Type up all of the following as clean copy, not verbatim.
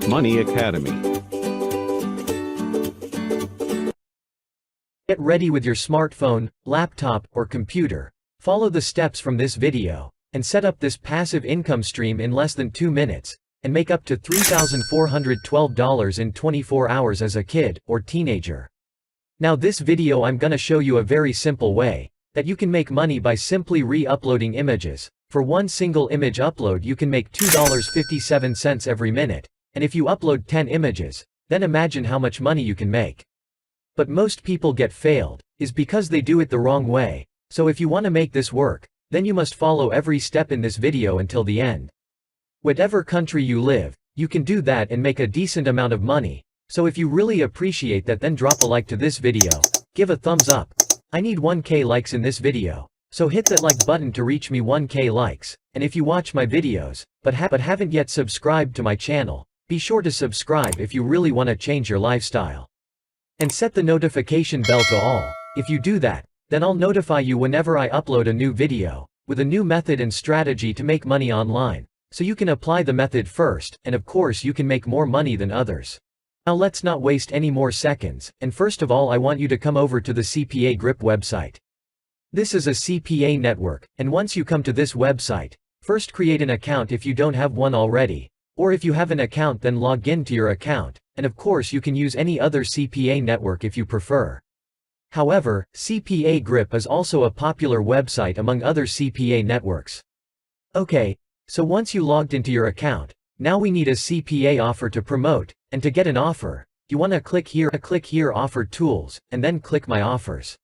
Money Academy. Get ready with your smartphone, laptop, or computer. Follow the steps from this video, and set up this passive income stream in less than 2 minutes, and make up to $3,412 in 24 hours as a kid or teenager. Now this video I'm gonna show you a very simple way that you can make money by simply re-uploading images. For one single image upload you can make $2.57 every minute, and if you upload 10 images, then imagine how much money you can make. But most people get failed, is because they do it the wrong way. So if you want to make this work, then you must follow every step in this video until the end. Whatever country you live, you can do that and make a decent amount of money. So if you really appreciate that, then drop a like to this video, give a thumbs up. I need 1K likes in this video, so hit that like button to reach me 1K likes. And if you watch my videos, but haven't yet subscribed to my channel, be sure to subscribe if you really want to change your lifestyle. And set the notification bell to all. If you do that, then I'll notify you whenever I upload a new video, with a new method and strategy to make money online, so you can apply the method first, and of course you can make more money than others. Now let's not waste any more seconds, and first of all I want you to come over to the cpagrip website. This is a CPA network, and once you come to this website, first create an account if you don't have one already, or if you have an account then log in to your account, and of course you can use any other CPA network if you prefer. However, cpagrip is also a popular website among other CPA networks. Okay, so once you logged into your account, now we need a CPA offer to promote, and to get an offer, you want to click here offer tools, and then click my offers.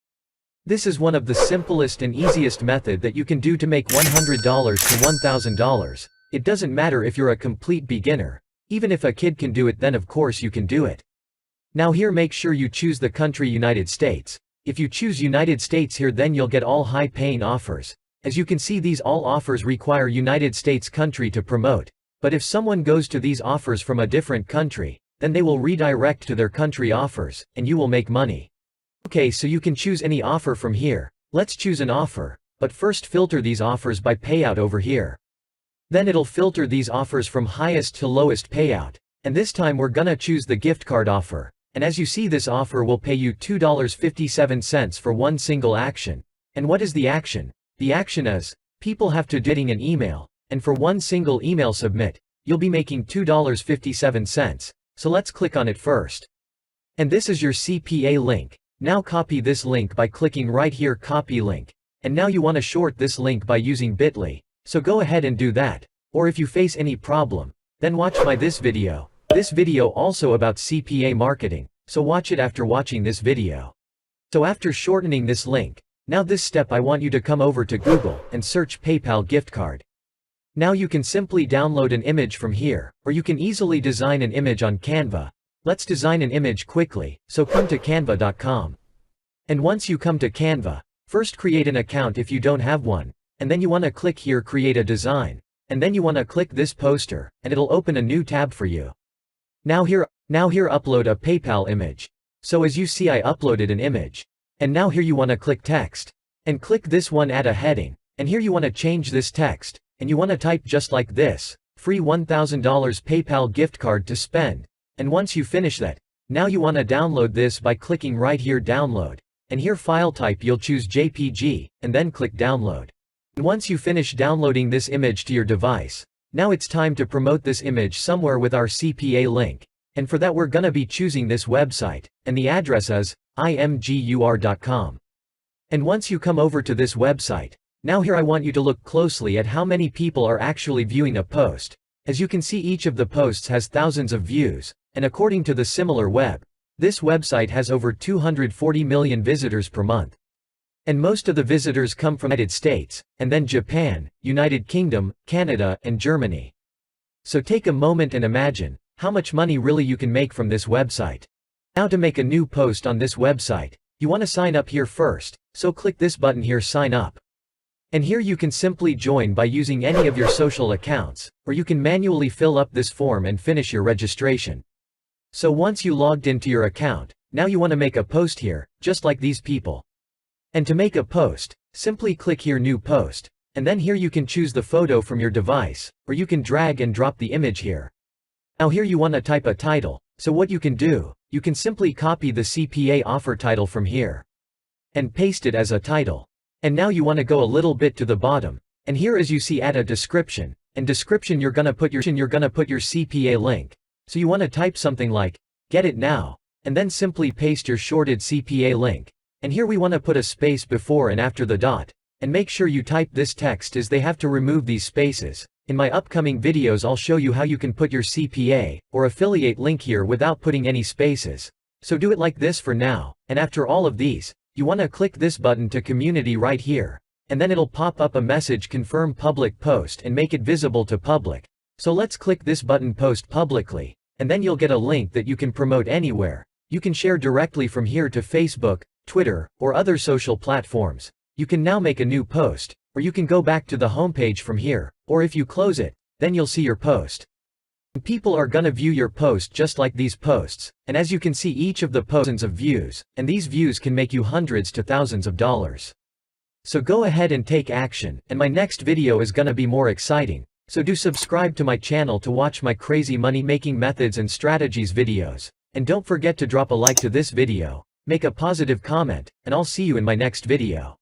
This is one of the simplest and easiest method that you can do to make $100 to $1,000. It doesn't matter if you're a complete beginner. Even if a kid can do it, then of course you can do it. Now here make sure you choose the country United States. If you choose United States here, then you'll get all high-paying offers. As you can see, these all offers require United States country to promote. But if someone goes to these offers from a different country, then they will redirect to their country offers, and you will make money. Okay, so you can choose any offer from here. Let's choose an offer, but first filter these offers by payout over here. Then it'll filter these offers from highest to lowest payout, and this time we're gonna choose the gift card offer, and as you see this offer will pay you $2.57 for one single action. And what is the action? The action is, people have to getting an email, and for one single email submit, you'll be making $2.57, so let's click on it first. And this is your CPA link. Now copy this link by clicking right here copy link, and now you want to short this link by using bit.ly. So go ahead and do that, or if you face any problem, then watch this video. This video also about CPA marketing, so watch it after watching this video. So after shortening this link, now this step I want you to come over to Google and search PayPal gift card. Now you can simply download an image from here, or you can easily design an image on Canva. Let's design an image quickly, so come to canva.com. And once you come to Canva, first create an account if you don't have one. And then you want to click here create a design, and then you want to click this poster, and it'll open a new tab for you. Now here upload a PayPal image. So as you see I uploaded an image. And now here you want to click text, and click this one add a heading, and here you want to change this text, and you want to type just like this, free $1,000 PayPal gift card to spend. And once you finish that, now you want to download this by clicking right here download, and here file type you'll choose JPG, and then click download. And once you finish downloading this image to your device, now it's time to promote this image somewhere with our CPA link. And for that we're gonna be choosing this website, and the address is imgur.com. And once you come over to this website, now here I want you to look closely at how many people are actually viewing a post. As you can see each of the posts has thousands of views, and according to the similar web, this website has over 240 million visitors per month. And most of the visitors come from the United States, and then Japan, United Kingdom, Canada, and Germany. So take a moment and imagine how much money really you can make from this website. Now to make a new post on this website, you want to sign up here first, so click this button here sign up. And here you can simply join by using any of your social accounts, or you can manually fill up this form and finish your registration. So once you logged into your account, now you want to make a post here, just like these people. And to make a post, simply click here new post, and then here you can choose the photo from your device, or you can drag and drop the image here. Now here you want to type a title, so what you can do, you can simply copy the CPA offer title from here and paste it as a title. And now you want to go a little bit to the bottom, and here as you see add a description, and description you're gonna put your CPA link. So you want to type something like, get it now, and then simply paste your shorted CPA link. And here we want to put a space before and after the dot, and make sure you type this text as they have to remove these spaces. In my upcoming videos I'll show you how you can put your CPA or affiliate link here without putting any spaces. So do it like this for now, and after all of these, you want to click this button to community right here, and then it'll pop up a message confirm public post and make it visible to public. So let's click this button post publicly, and then you'll get a link that you can promote anywhere. You can share directly from here to Facebook, Twitter, or other social platforms. You can now make a new post, or you can go back to the homepage from here, or if you close it, then you'll see your post. And people are gonna view your post just like these posts, and as you can see each of the posts of views, and these views can make you hundreds to thousands of dollars. So go ahead and take action, and my next video is gonna be more exciting, so do subscribe to my channel to watch my crazy money making methods and strategies videos, and don't forget to drop a like to this video, make a positive comment, and I'll see you in my next video.